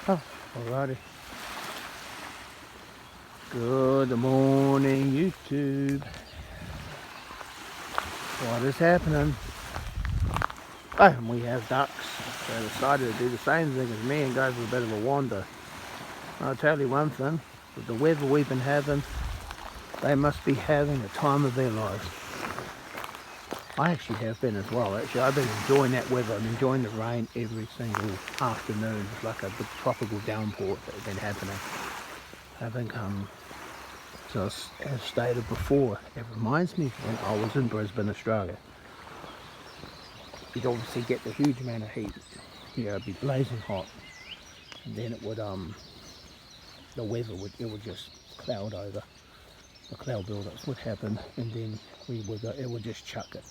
Oh, alrighty. Good morning, YouTube. What is happening? Oh, and we have ducks. They decided to do the same thing as me and go for a bit of a wander. I'll tell you one thing, with the weather we've been having, they must be having the time of their lives. I actually have been as well. Actually, I've been enjoying that weather. I'm enjoying the rain every single afternoon. It's like a big tropical downpour that's been happening. I think, so as stated before, it reminds me when I was in Brisbane, Australia. You'd obviously get the huge amount of heat. It'd be blazing hot. And then it would, the weather would just cloud over. The cloud build-ups would happen, and then it would just chuck it.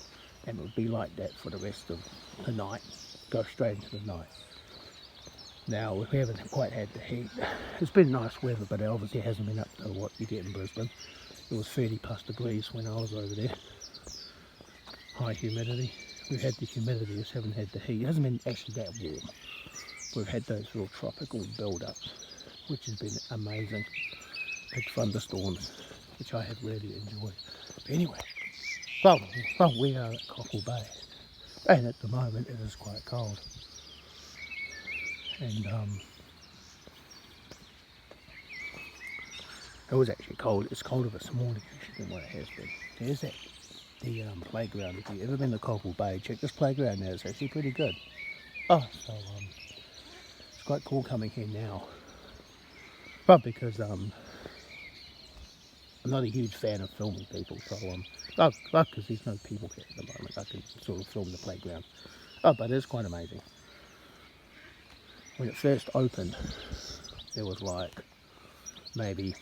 And it would be like that for the rest of the night, go straight into the night. Now, we haven't quite had the heat. It's been nice weather, but it obviously hasn't been up to what you get in Brisbane. It was 30 plus degrees when I was over there. High humidity. We've had the humidity, just haven't had the heat. It hasn't been actually that warm. We've had those little tropical build-ups, which has been amazing. Big thunderstorms, which I have really enjoyed. But anyway, well, we are at Cockle Bay, and at the moment it is quite cold. And it was actually cold. It's colder this morning actually than what it has been. There's the playground. If you've ever been to Cockle Bay, check this playground out. It's actually pretty good. Oh, so it's quite cool coming here now. But because I'm not a huge fan of filming people, so because there's no people here at the moment, I can sort of film the playground. Oh, but it's quite amazing. When it first opened, there was like maybe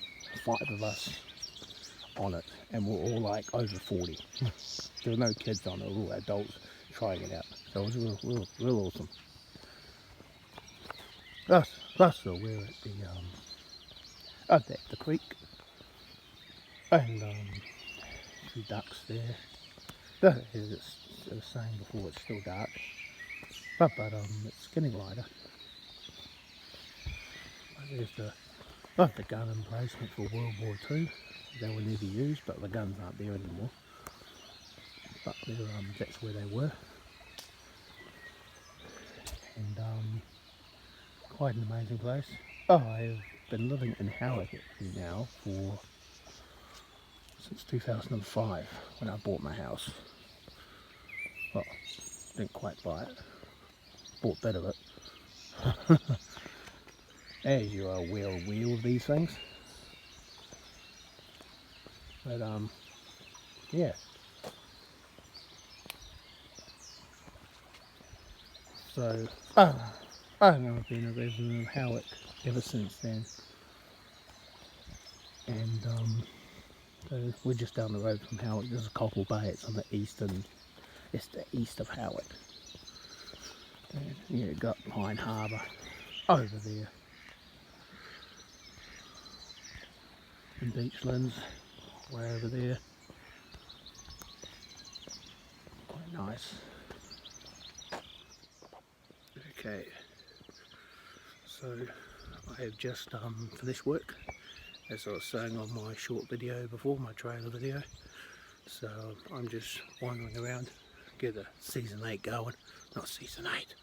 5 of us on it, and we're all like over 40. There were no kids on it, all adults trying it out. So it was real awesome. So we're at the creek, and a few ducks there. As I was saying before, it's still dark, but it's getting lighter. There's the gun emplacement for World War II. They were never used, but the guns aren't there anymore. But that's where they were. And quite an amazing place. Oh, I've been living in Howard now since 2005 when I bought my house. Well, didn't quite buy it. Bought a bit of it. As you are aware of these things. But yeah. So I've been a resident of Howick ever since then. And so we're just down the road from Howick. This is Cockle Bay. It's on the it's the east of Howick. And yeah, you've got Pine Harbour over there. And Beachlands way over there. Quite nice. Okay, so I have just finished work, as I was saying on my short video before, my trailer video. So I'm just wandering around, get the season 8 going, not season 8,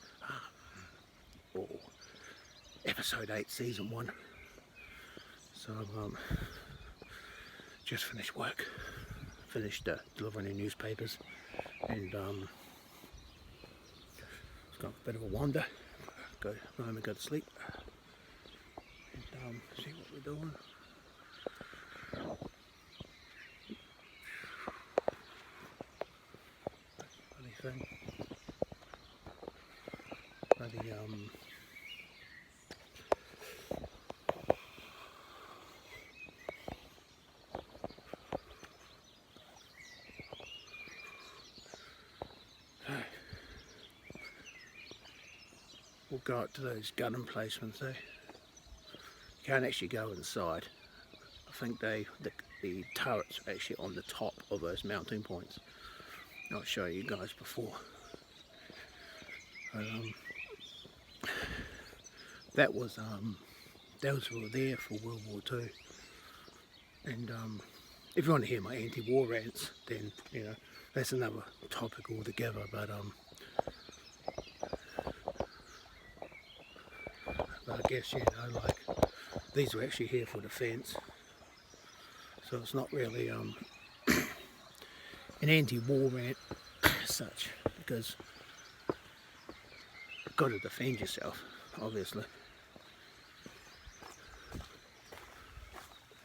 or episode 8, season 1. So just finished work, finished delivering the newspapers, and got a bit of a wander, go home and go to sleep, and see what we're doing. Funny thing, bloody we'll go up to those gun emplacements there. You can't actually go inside. I think the turrets are actually on the top of those mounting points. I'll show you guys before. that was there for World War II. And if you want to hear my anti-war rants, then you know that's another topic altogether. But I guess, you know, like, these were actually here for defence, so it's not really an anti-war rant as such, because you've got to defend yourself, obviously.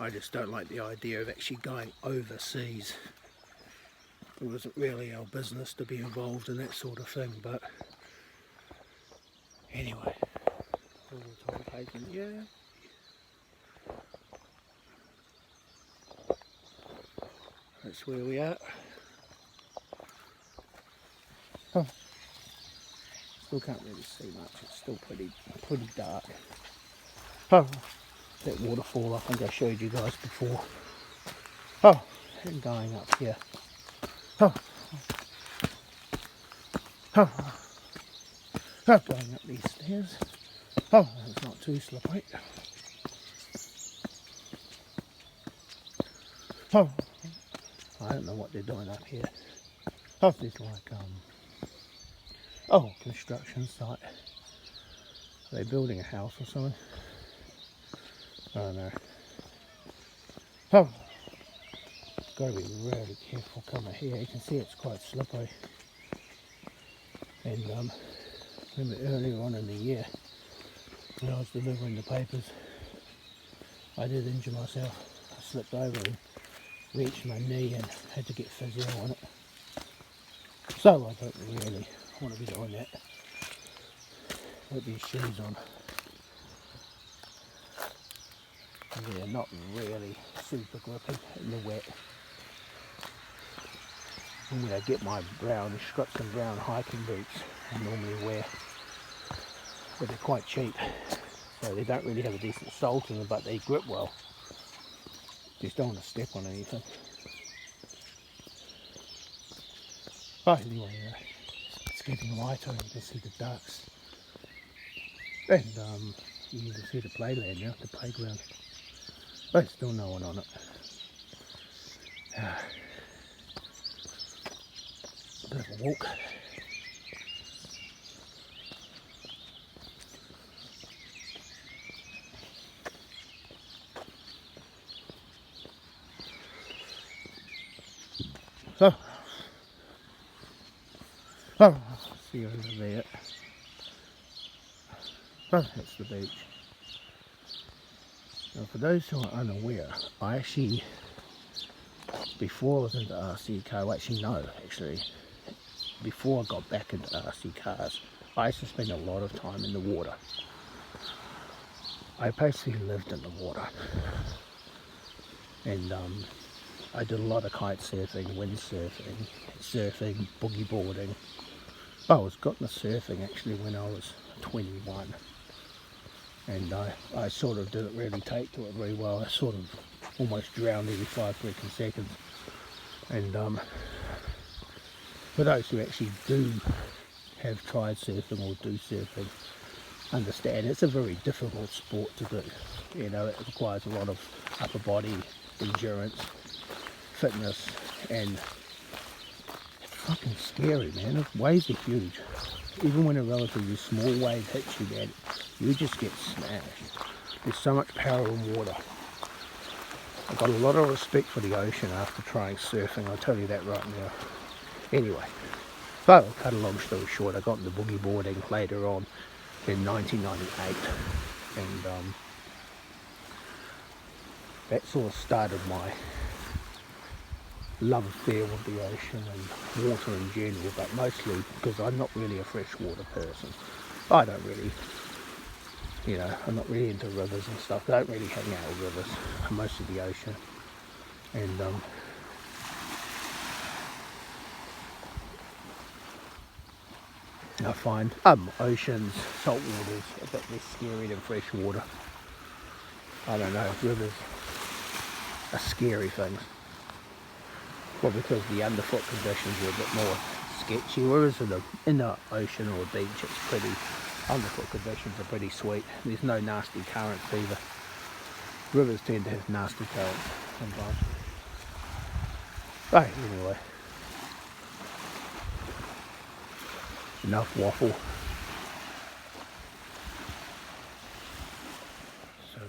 I just don't like the idea of actually going overseas. It wasn't really our business to be involved in that sort of thing, but anyway, all the time taken, yeah. That's where we are. Oh, still can't really see much. It's still pretty dark. Oh, that waterfall I think I showed you guys before. Oh, and going up here. Oh, oh, oh, going up these stairs. Oh, it's not too slippery. Oh, I don't know what they're doing up here. Oh, there's like construction site. Are they building a house or something? I don't know. Oh, got to be really careful coming here. You can see it's quite slippery. And remember earlier on in the year when I was delivering the papers, I did injure myself. I slipped over and reached my knee and had to get physio on it. So I don't really want to be doing that. Put these shoes on. They're not really super grippy in the wet. And when I get my brown, got some brown hiking boots I normally wear, but they're quite cheap, so they don't really have a decent sole to them, but they grip well. Just don't want to step on anything. But anyway, it's getting lighter. You can see the ducks, and you can see the playland now, the playground. There's still no one on it. Bit of a walk. Oh, see over there. Oh, that's the beach. Now, for those who are unaware, I actually, before I was into RC car, before I got back into RC cars, I used to spend a lot of time in the water. I basically lived in the water, and I did a lot of kite surfing, surfing, boogie boarding. I was got into surfing actually when I was 21, and I sort of didn't really take to it very well. I sort of almost drowned every 5 freaking seconds. And for those who actually do have tried surfing or do surfing, understand it's a very difficult sport to do. You know, it requires a lot of upper body endurance, fitness, and it's fucking scary, man. The waves are huge. Even when a relatively small wave hits you, man, you just get smashed. There's so much power in water. I've got a lot of respect for the ocean after trying surfing, I'll tell you that right now. Anyway, so I'll cut a long story short, I got into boogie boarding later on in 1998, and that sort of started my love affair with the ocean and water in general, but mostly because I'm not really a freshwater person. I don't really, you know, I'm not really into rivers and stuff. I don't really hang out with rivers. I'm mostly the ocean. And I find oceans, salt waters a bit less scary than fresh water. I don't know, rivers are scary things. Well, because the underfoot conditions are a bit more sketchy, whereas in the ocean or a beach it's pretty underfoot conditions are pretty sweet. There's no nasty currents either. Rivers tend to have nasty currents sometimes. Oh, anyway. Enough waffle. So,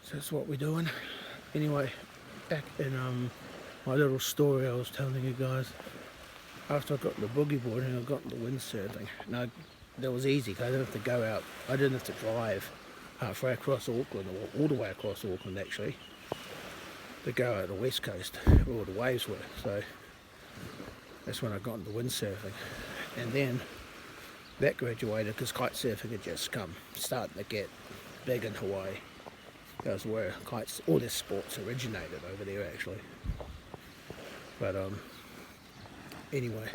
so that's what we're doing. Anyway, back in my little story I was telling you guys, after I got the boogie board and I got into windsurfing, now that was easy because I didn't have to go out, I didn't have to drive halfway across Auckland, or all the way across Auckland actually, to go out the west coast where all the waves were. So that's when I got into windsurfing, and then that graduated because kite surfing had just starting to get big in Hawaii. That was where all this sports originated over there actually. But anyway,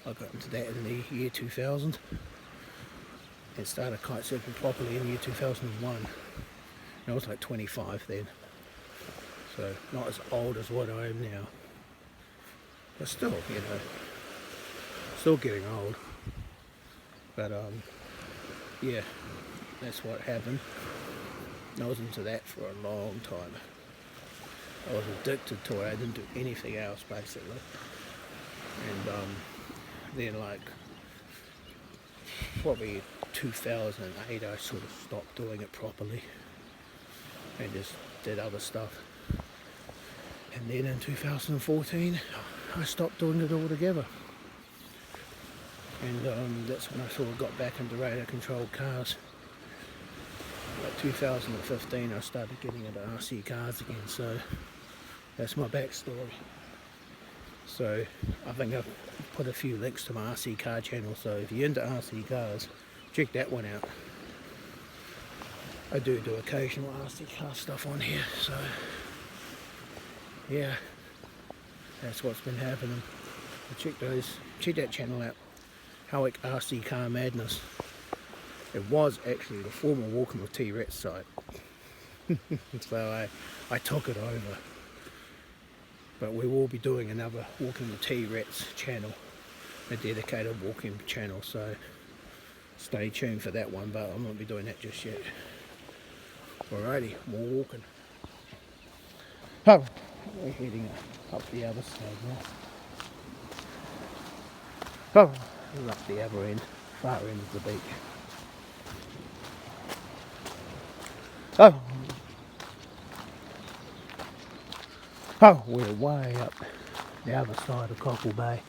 I got into that in the year 2000 and started kite surfing properly in the year 2001. And I was like 25 then, so not as old as what I am now, but still, you know, still getting old. But yeah, that's what happened. I was into that for a long time. I was addicted to it. I didn't do anything else basically. And then like probably 2008 I sort of stopped doing it properly and just did other stuff. And then in 2014 I stopped doing it altogether. And that's when I sort of got back into radar controlled cars. Like 2015 I started getting into RC cars again, so that's my backstory. So I think I've put a few links to my RC car channel, so if you're into RC cars, check that one out. I do occasional RC car stuff on here, so yeah, that's what's been happening. So check that channel out, Howick RC Car Madness. It was actually the former Walking with T Retz site. So I took it over. But we will be doing another Walking with T Retz channel, a dedicated walking channel, so stay tuned for that one, but I won't be doing that just yet. Alrighty, more walking. Oh, we're heading up the other side now. Oh, we're up the other end, far end of the beach. Oh, we're way up the other side of Cockle Bay.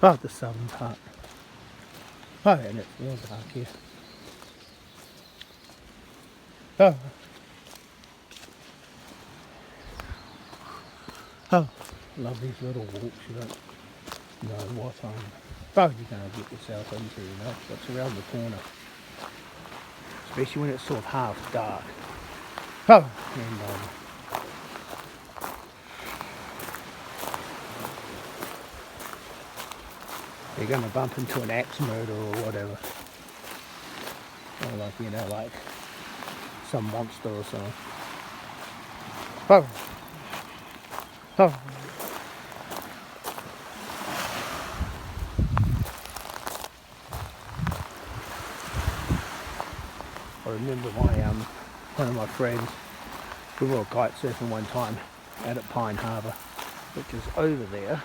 Oh, the southern part. Oh, and it's real dark here. Oh, love these little walks. You don't know what you're going to get yourself into, you know, what's around the corner. Especially when it's sort of half dark. Oh, and you're going to bump into an axe murderer or whatever. Or like, you know, like some monster or something. Oh. Oh. I remember one of my friends, we were kite surfing one time out at Pine Harbour, which is over there.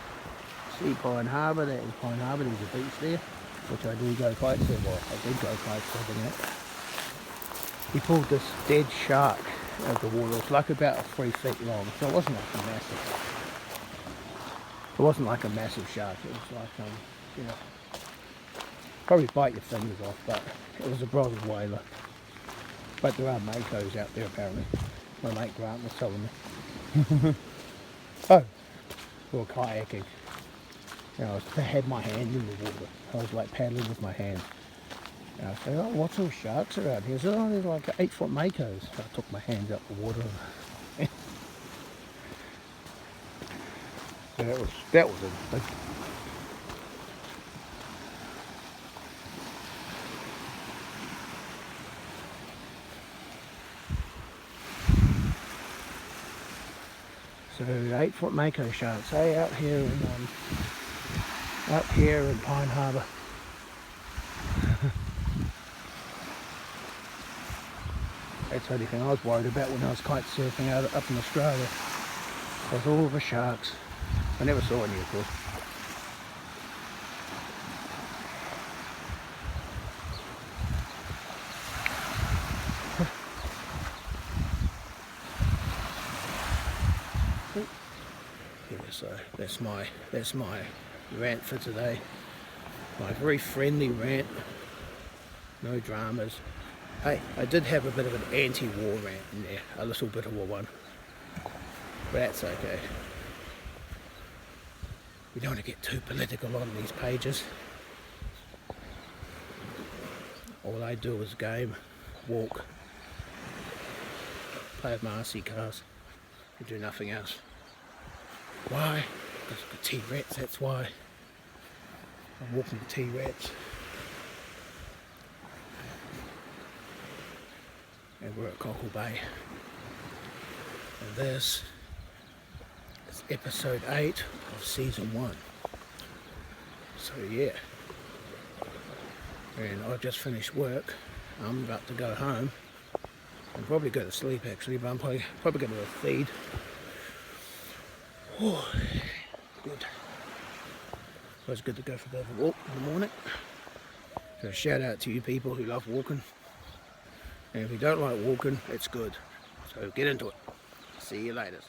See Pine Harbour, that is Pine Harbour, there's a beach there, which I do go kite surfing, well, I did go kite surfing at. He pulled this dead shark out of the water. It was like about 3 feet long, so it wasn't like a massive shark, it was like, you know, probably bite your fingers off, but it was a bronze whaler. But there are makos out there apparently. My mate Grant was telling me. Oh, we were kayaking. You know, I had my hand in the water. I was like paddling with my hand. And I said, oh, what's all sharks around here? He said, oh, there's like 8-foot makos. So I took my hands out the water. So that was interesting. So 8-foot mako sharks, out here in Pine Harbour. That's the only thing I was worried about when I was kite surfing up in Australia. Was all the sharks. I never saw any, of course. So that's my rant for today. My very friendly rant. No dramas. Hey, I did have a bit of an anti-war rant in there, a little bit of a one. But that's okay. We don't want to get too political on these pages. All I do is game, walk, play with my RC cars. I do nothing else. Why? Because of the T Retz, that's why. I'm walking the T Retz. And we're at Cockle Bay. And this is episode 8 of season 1. So yeah. And I've just finished work. I'm about to go home. I'm probably go to sleep actually, but I'm probably going to feed. Oh, good. So it's good to go for a bit of a walk in the morning. So shout out to you people who love walking. And if you don't like walking, it's good. So get into it. See you later.